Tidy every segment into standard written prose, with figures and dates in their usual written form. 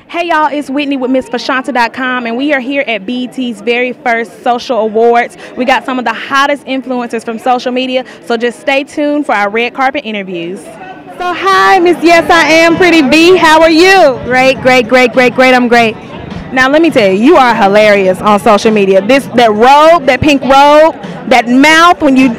Hey y'all, it's Whitney with MissFashanta.com, and we are here at BET's very first social awards. We got some of the hottest influencers from social media, so just stay tuned for our red carpet interviews. So hi, Miss Yes I Am Pretty B, how are you? Great, I'm great. Now let me tell you, you are hilarious on social media. That robe, that pink robe, that mouth when you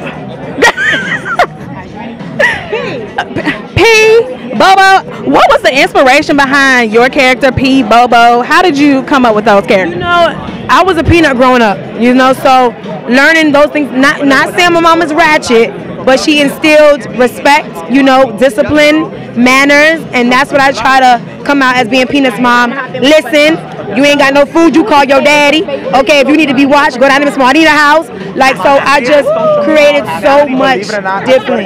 P. Bobo, what was the inspiration behind your character P. Bobo? How did you come up with those characters? You know, I was a peanut growing up, you know, so learning those things, not saying my mom is ratchet, but she instilled respect, you know, discipline, manners, and that's what I try to come out as being Peanut's mom. Listen, you ain't got no food, you call your daddy. Okay, if you need to be watched, go down to Miss Martina house. Like, so I just created so much differently.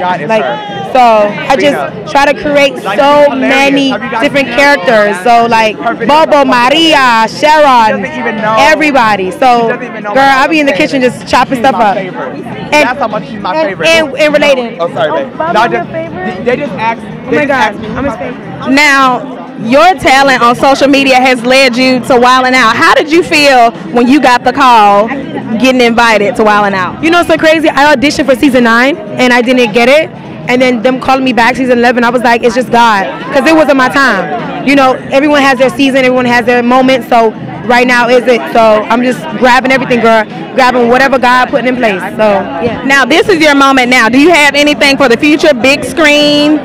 So I just try to create so many different characters. So like Bobo, Maria, Sharon, everybody. So girl, I be in the kitchen just chopping stuff up. That's how much she's my favorite. And related. Oh, sorry, babe. No, they just asked. Oh my God, I'm his favorite. Now, your talent on social media has led you to Wildin' Out. How did you feel when you got the call getting invited to Wildin' Out? You know, it's so crazy. I auditioned for season 9 and I didn't get it. And then them calling me back season 11, I was like, it's just God. Because it wasn't my time. You know, everyone has their season, everyone has their moment. So right now is it. So I'm just grabbing everything, girl. Grabbing whatever God put in place. So, yeah. Now, this is your moment now. Do you have anything for the future? Big screen?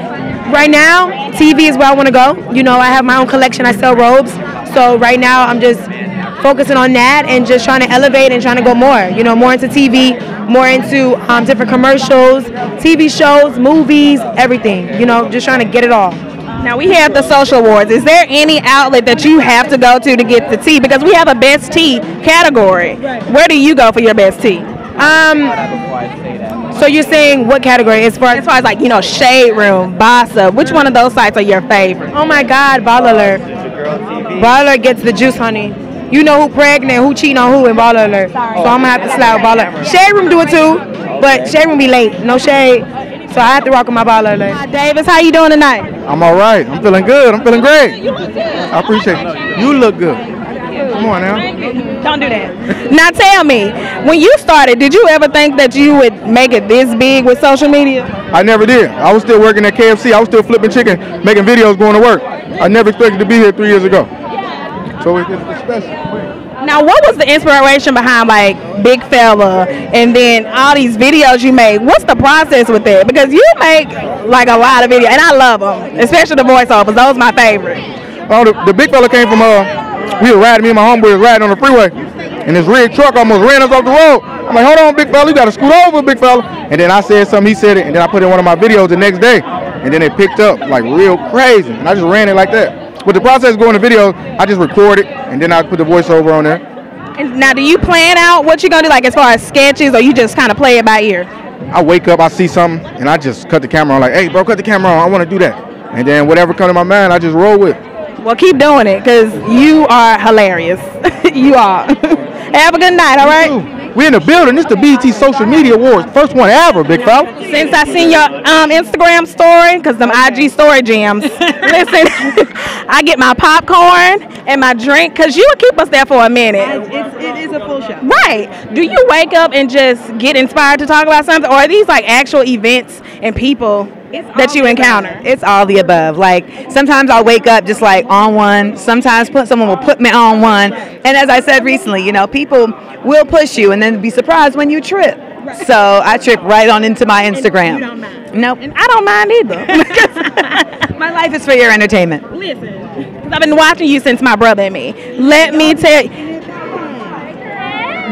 Right now, TV is where I want to go. You know, I have my own collection. I sell robes. So right now, I'm just focusing on that and just trying to elevate and trying to go more. You know, more into TV, more into different commercials, TV shows, movies, everything. You know, just trying to get it all. Now, we have the social awards. Is there any outlet that you have to go to get the tea? Because we have a best tea category. Where do you go for your best tea? So you're saying what category? As far as like, you know, Shade Room, Bossa, which one of those sites are your favorite? Oh my God, Ball Alert. Ball Alert gets the juice, honey. You know who pregnant, who cheating on who in Ball Alert. So I'm gonna have to slap Ball Alert. Shade Room do it too, but Shade Room be late. No shade. So I have to rock with my Ball Alert. Hi, Davis, how you doing tonight? I'm all right. I'm feeling good. I'm feeling great. I appreciate it. You look good. Come on now. Don't do that. Now tell me, when you started, did you ever think that you would make it this big with social media? I never did. I was still working at KFC. I was still flipping chicken, making videos, going to work. I never expected to be here 3 years ago. So it's special. Now, what was the inspiration behind like Big Fella and then all these videos you made? What's the process with that? Because you make like a lot of videos, and I love them, especially the voiceovers. Those are my favorite. Oh, the Big Fella came from we were riding, me and my homeboy was riding on the freeway, and this red truck almost ran us off the road. I'm like, hold on, Big Fella, you gotta scoot over, Big Fella. And then I said something, he said it, and then I put it in one of my videos the next day, and then it picked up like real crazy, and I just ran it like that. With the process going to video, I just record it, and then I put the voiceover on there. And now, do you plan out what you're gonna do, like as far as sketches, or you just kind of play it by ear? I wake up, I see something, and I just cut the camera on, like, hey, bro, cut the camera on, I want to do that. And then whatever comes to my mind, I just roll with. Well, keep doing it, because you are hilarious. You are. Have a good night, all right? We're in the building. This is the BET Social Media Awards. First one ever, big fella. Since I seen your Instagram story, because them IG story jams, listen, I get my popcorn and my drink, because you would keep us there for a minute. It is a full show. Right. Do you wake up and just get inspired to talk about something, or are these like actual events and people that you encounter? It's all the above. Like sometimes I'll wake up just like on one. Sometimes someone will put me on one. And as I said recently, you know, people will push you and then be surprised when you trip. Right. So I trip right on into my Instagram. You don't mind? Nope. And I don't mind either. My life is for your entertainment. Listen, because I've been watching you since my brother and me. Let me tell you.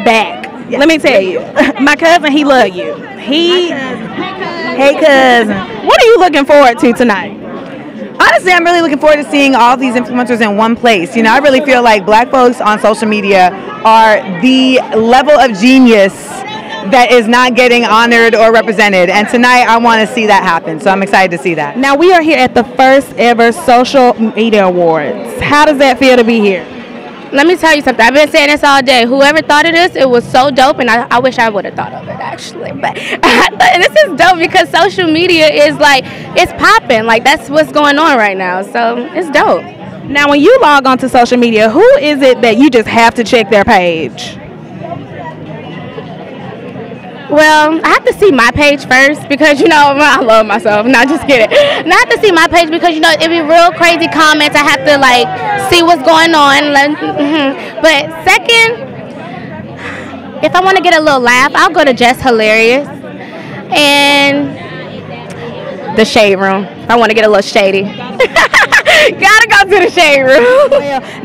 Yeah. Let me tell you. My cousin, he love you. Hey cousin. What are you looking forward to tonight? Honestly, I'm really looking forward to seeing all these influencers in one place. You know, I really feel like black folks on social media are the level of genius that is not getting honored or represented. And tonight, I want to see that happen. So I'm excited to see that. Now, we are here at the first ever Social Media Awards. How does that feel to be here? Let me tell you something. I've been saying this all day. Whoever thought of this, it was so dope, and I wish I would have thought of it, actually. But this is dope because social media is like, it's popping. Like, that's what's going on right now. So it's dope. Now, when you log onto social media, who is it that you just have to check their page? Well, I have to see my page first because, you know, I love myself. Not just kidding. And I have to see my page because, you know, it'd be real crazy comments. I have to, like, see what's going on. But second, if I want to get a little laugh, I'll go to Just Hilarious and the Shade Room. I want to get a little shady. Gotta go to the Shade Room.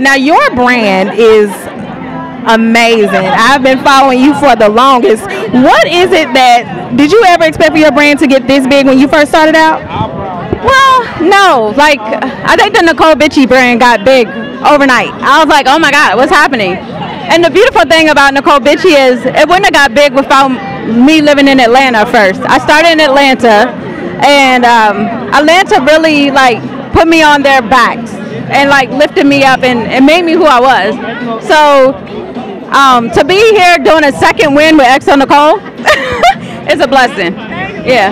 Now, your brand is amazing. I've been following you for the longest. What is it that, did you ever expect for your brand to get this big when you first started out? Well, no. Like, I think the Nicole Bitchie brand got big overnight. I was like, oh my God, what's happening? And the beautiful thing about Nicole Bitchie is it wouldn't have got big without me living in Atlanta first. I started in Atlanta, and Atlanta really, like, put me on their backs and, like, lifted me up and made me who I was. So to be here doing a second win with XO Nicole is a blessing. Yeah.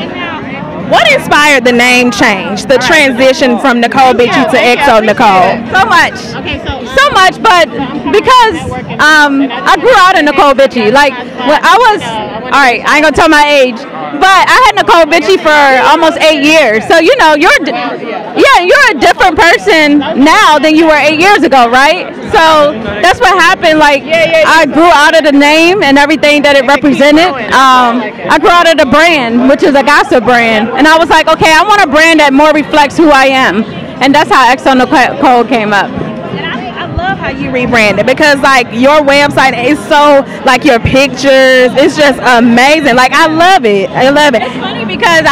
What inspired the name change, the transition from Nicole Bitchie to XO Nicole? So much. So much, but because I grew out of Nicole Bitchie. Like, when I was, all right, I ain't gonna tell my age, but I had Nicole Bitchie for almost 8 years. So, you know, you're a different person now than you were 8 years ago, right? So that's what happened. Like, I grew out of the name and everything that it represented. I grew out of the brand, which is a gossip brand. And I was like, okay, I want a brand that more reflects who I am. And that's how XO Nicole came up. I love how you rebranded because, like, your website is so, like, your pictures, it's just amazing. Like, I love it. I love it. It's funny because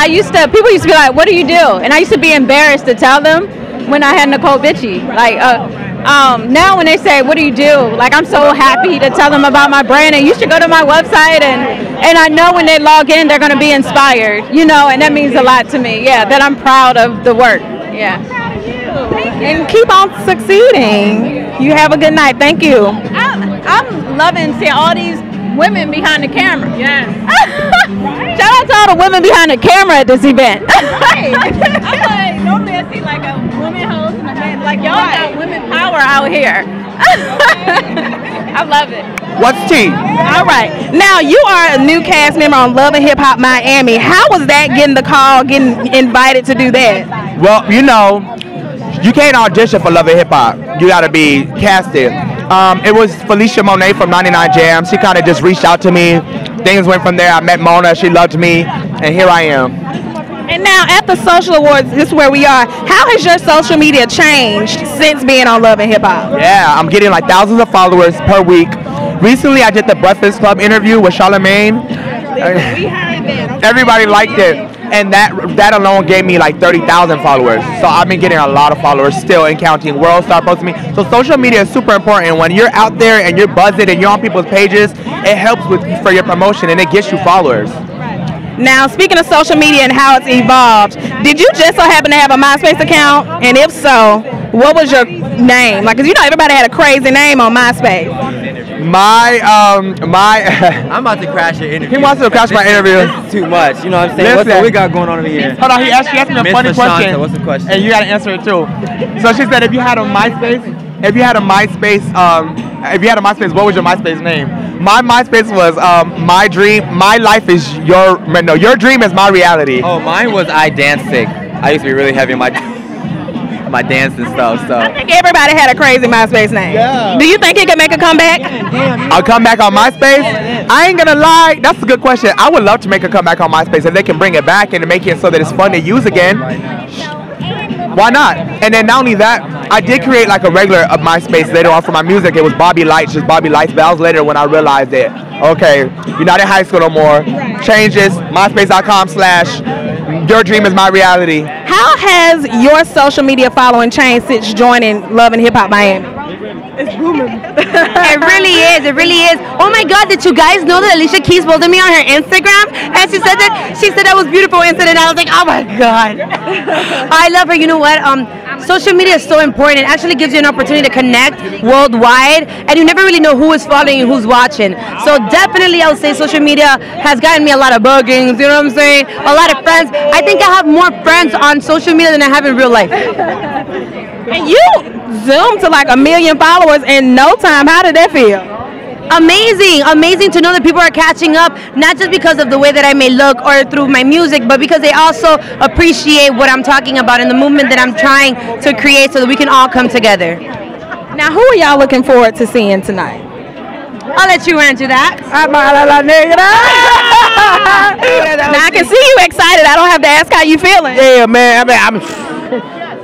people used to be like, what do you do? And I used to be embarrassed to tell them when I had Nicole Bitchie. Like, now when they say, what do you do? Like, I'm so happy to tell them about my brand, and you should go to my website, and I know when they log in, they're going to be inspired, you know, and that means a lot to me. Yeah, that I'm proud of the work. Yeah. And keep on succeeding. You have a good night. Thank you. I'm loving seeing all these women behind the camera. Yes. Shout out to all the women behind the camera at this event. Right. I'm like, normally I see like a woman host and a man. Like, y'all got women power out here. I love it. What's tea? All right. Now, you are a new cast member on Love and Hip Hop Miami. How was that, getting the call, getting invited to do that? Well, you know, you can't audition for Love and Hip Hop. You got to be casted. It was Felicia Monet from 99 Jam. She kind of just reached out to me. Things went from there. I met Mona. She loved me. And here I am. And now at the social awards, this is where we are. How has your social media changed since being on Love and Hip Hop? Yeah, I'm getting like thousands of followers per week. Recently, I did the Breakfast Club interview with Charlamagne. Everybody liked it. And that alone gave me like 30,000 followers. So I've been getting a lot of followers still and counting. World Star posting me. So social media is super important. When you're out there and you're buzzing and you're on people's pages, it helps for your promotion and it gets you followers. Now, speaking of social media and how it's evolved, did you just so happen to have a MySpace account? And if so, what was your name? Like, 'cause you know everybody had a crazy name on MySpace. I'm about to crash your interview. He wants to crash my interview. This is too much. You know what I'm saying? What's what we got going on over here? Hold on, he asked me a funny question. What's the question? And you got to answer it too. So she said, if you had a MySpace, what was your MySpace name? My MySpace was my dream. My life is your dream is my reality. Oh, mine was I Dance Sick. I used to be really heavy in my dance and stuff. So I think everybody had a crazy MySpace name. Yeah. Do you think it can make a comeback? I'll come back on MySpace. I ain't gonna lie, that's a good question. I would love to make a comeback on MySpace if they can bring it back and make it so that it's fun to use again. Why not? And then not only that, I did create like a regular MySpace later on for my music. It was Bobby Lights, just Bobby Lights. But that was later when I realized that, okay, you're not in high school no more. Change this, myspace.com/your dream is my reality. How has your social media following changed since joining Love and Hip Hop Miami? It's booming. It really is. It really is. Oh my God! Did you guys know that Alicia Keys posted me on her Instagram? And she said that was beautiful incident. I was like, oh my God. I love her. You know what? Social media is so important. It actually gives you an opportunity to connect worldwide, and you never really know who is following and who's watching. So definitely, I would say social media has gotten me a lot of bookings. You know what I'm saying? A lot of friends. I think I have more friends on social media than I have in real life. And you zoomed to like 1 million followers in no time. How did that feel? Amazing to know that people are catching up, not just because of the way that I may look or through my music, but because they also appreciate what I'm talking about and the movement that I'm trying to create so that we can all come together. Now, who are y'all looking forward to seeing tonight? I'll let you answer that. Now, I can see you excited. I don't have to ask how you feeling. Yeah, man.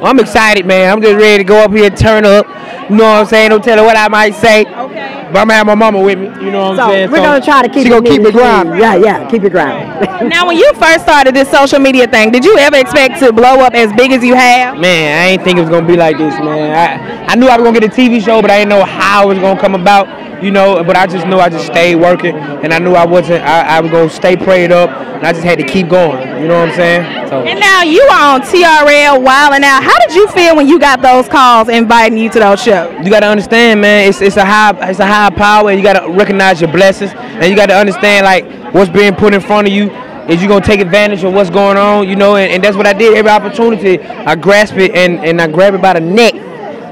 I'm excited, man. I'm just ready to go up here and turn up. You know what I'm saying? Don't tell her what I might say. Okay. But I'm gonna have my mama with me. You know what I'm saying? We're gonna try to keep. She gonna keep it grounded. Yeah, keep it grounded. Now, when you first started this social media thing, did you ever expect to blow up as big as you have? Man, I ain't think it was gonna be like this, man. I knew I was gonna get a TV show, but I didn't know how it was gonna come about. You know, but I just knew I just stayed working, and I knew I was gonna stay prayed up, and I just had to keep going. You know what I'm saying? So. And now you are on TRL Wildin' Out. How did you feel when you got those calls inviting you to those shows? You gotta understand, man. It's a high power, and you gotta recognize your blessings, and you gotta understand like what's being put in front of you. Is you gonna take advantage of what's going on? You know, and that's what I did. Every opportunity, I grasp it and I grab it by the neck.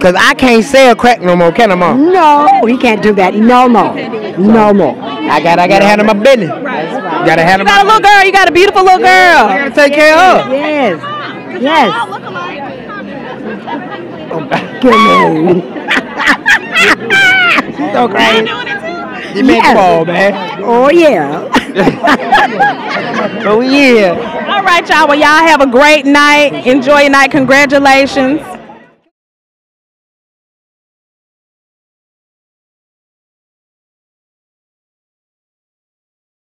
Cause I can't sell crack no more, can I, Mom? No, he can't do that. No more. No more. I gotta handle my business. Right. Gotta handle. You got a little girl. You got a beautiful little girl. I gotta take care of her. Yes. Good. She's so crazy. You make ball, man. Oh yeah. Oh yeah. All right, y'all. Well, y'all have a great night. Enjoy your night. Congratulations.